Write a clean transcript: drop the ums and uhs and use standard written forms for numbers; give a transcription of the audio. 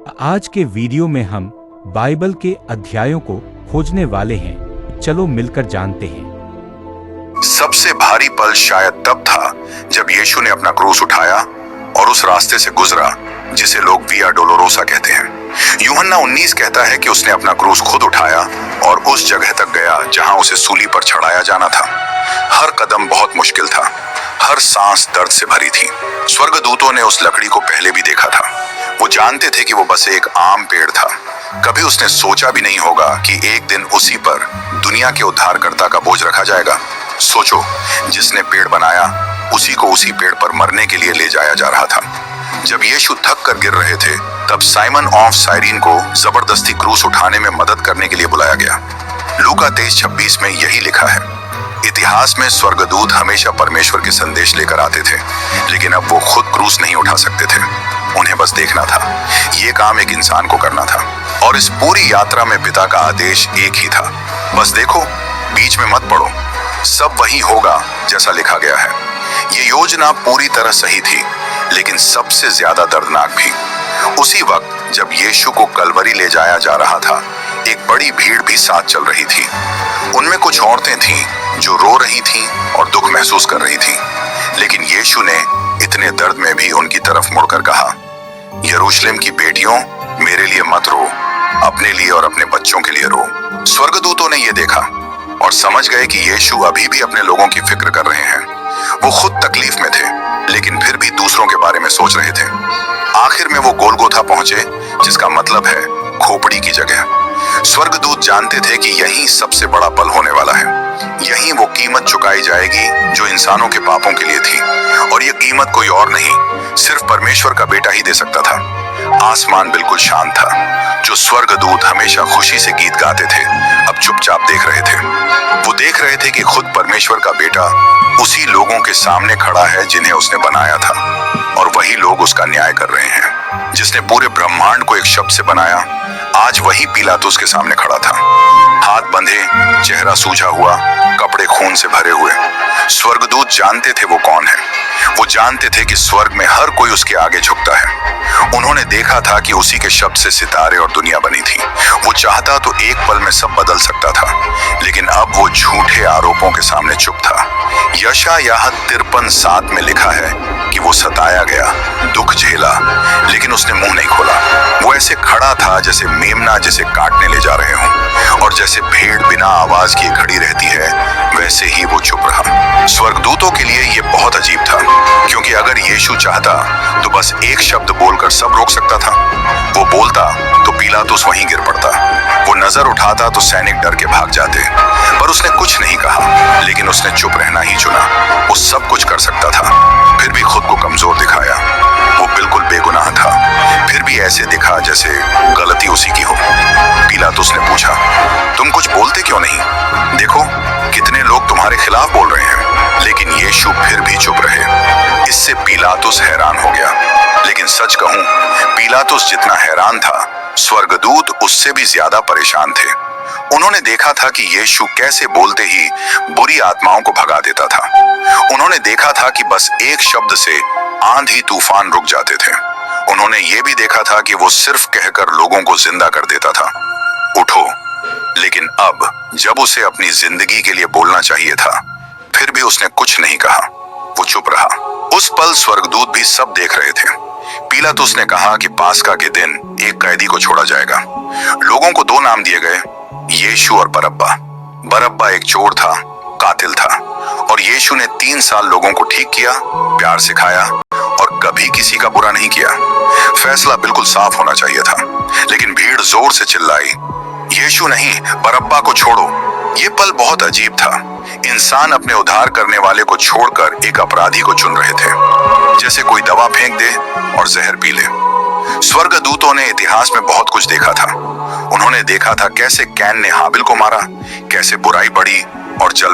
आज के वीडियो में हम बाइबल के अध्यायों को खोजने वाले हैं। चलो मिलकर जानते हैं। सबसे भारी पल शायद तब था जब यीशु ने अपना क्रूस उठाया और उस रास्ते से गुजरा जिसे लोग विया डोलोरोसा कहते हैं। यूहन्ना 19 कहता है कि उसने अपना क्रूस खुद उठाया और उस जगह तक गया जहां उसे सूली पर चढ़ाया जाना था। हर कदम बहुत मुश्किल था, हर सांस दर्द से भरी थी। स्वर्गदूतों ने उस लकड़ी को पहले भी देखा था। वो जानते थे कि वो बस एक आम पेड़ था। कभी उसने सोचा भी नहीं होगा कि एक दिन उसी पर दुनिया के उद्धारकर्ता का बोझ रखा जाएगा। सोचो, जिसने पेड़ बनाया उसी को उसी पेड़ पर मरने के लिए ले जाया जा रहा था। जब यीशु थक कर गिर रहे थे तब साइमन ऑफ साइरीन को जबरदस्ती क्रूस उठाने में मदद करने के लिए बुलाया गया। लूका 23:26 में यही लिखा है, इतिहास में स्वर्गदूत हमेशा परमेश्वर के संदेश लेकर आते थे, लेकिन अब वो खुद क्रूस नहीं उठा सकते थे। उन्हें बस देखना था। ये काम एक इंसान को करना था और इस पूरी यात्रा में पिता का आदेश एक ही था, बस देखो, बीच में मत पड़ो, सब वही होगा जैसा लिखा गया है। ये योजना पूरी तरह सही थी, लेकिन सबसे ज्यादा दर्दनाक भी। उसी वक्त जब यीशु को कलवरी ले जाया जा रहा था, एक बड़ी भीड़ भी साथ चल रही थी। उनमें कुछ औरतें थीं जो रो रही थीं और दुख महसूस कर रही थीं, लेकिन यीशु ने इतने दर्द में भी उनकी तरफ मुड़कर कहा, यरूशलेम की बेटियों, मेरे लिए मत रो, अपने लिए और अपने बच्चों के लिए रो। स्वर्गदूतों ने यह देखा और समझ गए कि यीशु अभी भी अपने लोगों की फिक्र कर रहे हैं। वो खुद तकलीफ में थे, लेकिन फिर भी दूसरों के बारे में सोच रहे थे। आखिर में वो गोलगोथा पहुंचे, जिसका मतलब है खोपड़ी की जगह। स्वर्गदूत जानते थे कि यही सबसे बड़ा पल होने वाला है। यहीं वो कीमत चुकाई जाएगी जो इंसानों के पापों के लिए थी, और ये कीमत कोई और नहीं, सिर्फ परमेश्वर का बेटा ही दे सकता था। आसमान बिल्कुल शांत था। जो स्वर्गदूत हमेशा खुशी से गीत गाते थे, अब चुपचाप देख रहे थे। वो देख रहे थे कि खुद परमेश्वर का बेटा उसी लोगों के सामने खड़ा है जिन्हें उसने बनाया था, और वही लोग उसका न्याय कर रहे हैं। जिसने पूरे ब्रह्मांड को एक शब्द से बनाया, आज वही पिलातुस के सामने खड़ा था, हाथ बंधे, चेहरा सूजा हुआ, कपड़े खून से भरे हुए। स्वर्गदूत जानते थे वो कौन है। वो जानते थे कि स्वर्ग में हर कोई उसके आगे झुकता है। उन्होंने देखा था कि उसी के शब्द से सितारे और दुनिया बनी थी। वो चाहता तो एक पल में सब बदल सकता था, लेकिन अब वो झूठे आरोपों के सामने चुप था। यशायाह 53:7 में लिखा है कि वो सताया गया, दुख झेला, लेकिन उसने मुंह नहीं खोला। वो ऐसे खड़ा था जैसे मेमना जिसे काटने ले जा रहे हों, और जैसे भेड़ बिना आवाज किए खड़ी रहती है, वैसे ही वो चुप रहा। स्वर्गदूतों के लिए ये बहुत अजीब था, क्योंकि अगर यीशु चाहता तो बस एक शब्द बोलकर सब रोक सकता था। वो बोलता तो पिलातुस वहीं गिर पड़ता, वो नजर उठाता तो सैनिक डर के भाग जाते। पर उसने कुछ नहीं कहा, लेकिन उसने चुप रहना ही चुना। वो सब कुछ कर सकता था, फिर भी खुद को कमजोर दिखाया। वो बिल्कुल बेगुनाह था, फिर भी ऐसे दिखा जैसे गलती उसी की हो। पिलातुस ने पूछा, तुम कुछ बोलते क्यों नहीं? देखो, कितने लोग तुम्हारे खिलाफ बोल रहे हैं। लेकिन यीशु फिर भी चुप रहे। इससे पिलातुस हैरान हो गया, लेकिन सच कहूं, पिलातुस जितना हैरान था, स्वर्गदूत उससे भी ज्यादा परेशान थे। उन्होंने देखा था कि यीशु कैसे बोलते ही बुरी आत्माओं को भगा देता था। उन्होंने देखा था कि बस एक शब्द से आंधी तूफान रुक जाते थे। उन्होंने ये भी देखा था कि वो सिर्फ कहकर लोगों को जिंदा कर देता था, उठो। लेकिन अब जब उसे अपनी जिंदगी के लिए बोलना चाहिए था, फिर भी उसने कुछ नहीं कहा। वो चुप रहा। उस पल स्वर्गदूत भी सब देख रहे थे। पिलातुस ने कहा कि पास्का के दिन एक कैदी को छोड़ा जाएगा। लोगों को दो नाम दिए गए, यीशु और बरअब्बा। बरअब्बा एक चोर था, कातिल था, और यीशु ने 3 साल लोगों को ठीक किया, प्यार सिखाया और कभी किसी का बुरा नहीं किया। फैसला बिल्कुल साफ होना चाहिए था, लेकिन भीड़ जोर से चिल्लाई, यीशु नहीं, बरअब्बा को छोड़ो। ये पल बहुत अजीब था। इंसान अपने उद्धार करने वाले को छोड़कर एक अपराधी को चुन रहे थे, जैसे कोई दवा फेंक दे और जहर पी ले। स्वर्गदूतों ने इतिहास में बहुत कुछ देखा था। उन्होंने देखा था कैसे कैन ने हाबिल को मारा, कैसे बुराई बढ़ी और जल